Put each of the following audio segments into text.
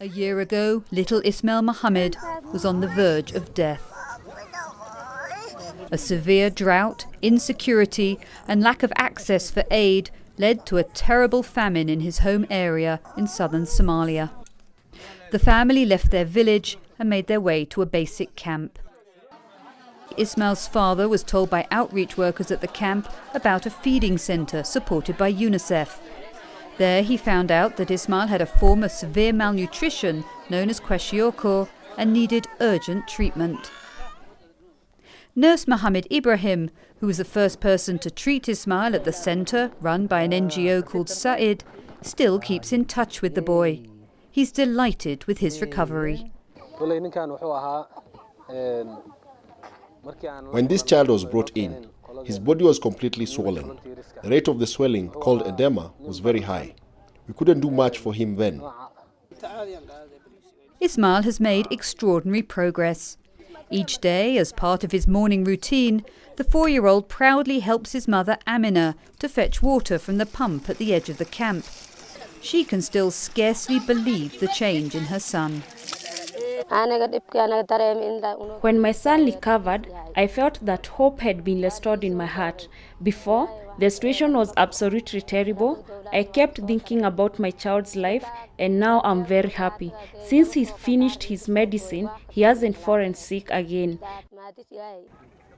A year ago, little Ismail Mohammed was on the verge of death. A severe drought, insecurity and lack of access for aid led to a terrible famine in his home area in southern Somalia. The family left their village and made their way to a basic camp. Ismail's father was told by outreach workers at the camp about a feeding centre supported by UNICEF. There he found out that Ismail had a form of severe malnutrition known as kwashiorkor and needed urgent treatment. Nurse Mohammed Ibrahim, who was the first person to treat Ismail at the centre run by an NGO called Said, still keeps in touch with the boy. He's delighted with his recovery. When this child was brought in, his body was completely swollen. The rate of the swelling, called edema, was very high. We couldn't do much for him then. Ismail has made extraordinary progress. Each day, as part of his morning routine, the 4-year-old proudly helps his mother Amina to fetch water from the pump at the edge of the camp. She can still scarcely believe the change in her son. When my son recovered, I felt that hope had been restored in my heart. Before, the situation was absolutely terrible. I kept thinking about my child's life, and now I'm very happy. Since he's finished his medicine, he hasn't fallen sick again.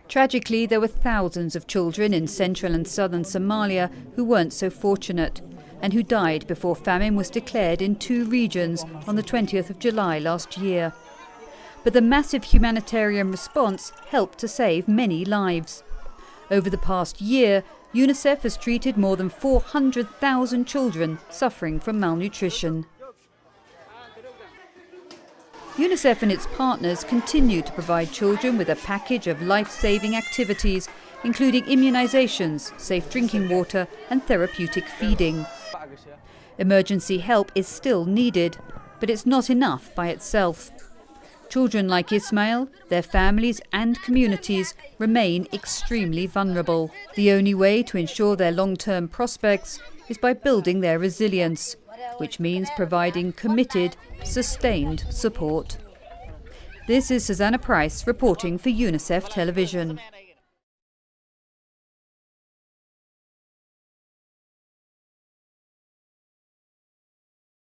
Tragically, there were thousands of children in central and southern Somalia who weren't so fortunate, and who died before famine was declared in 2 regions on the 20th of July last year. But the massive humanitarian response helped to save many lives. Over the past year, UNICEF has treated more than 400,000 children suffering from malnutrition. UNICEF and its partners continue to provide children with a package of life-saving activities, including immunizations, safe drinking water and therapeutic feeding. Emergency help is still needed, but it's not enough by itself. Children like Ismail, their families and communities remain extremely vulnerable. The only way to ensure their long-term prospects is by building their resilience, which means providing committed, sustained support. This is Susanna Price reporting for UNICEF Television.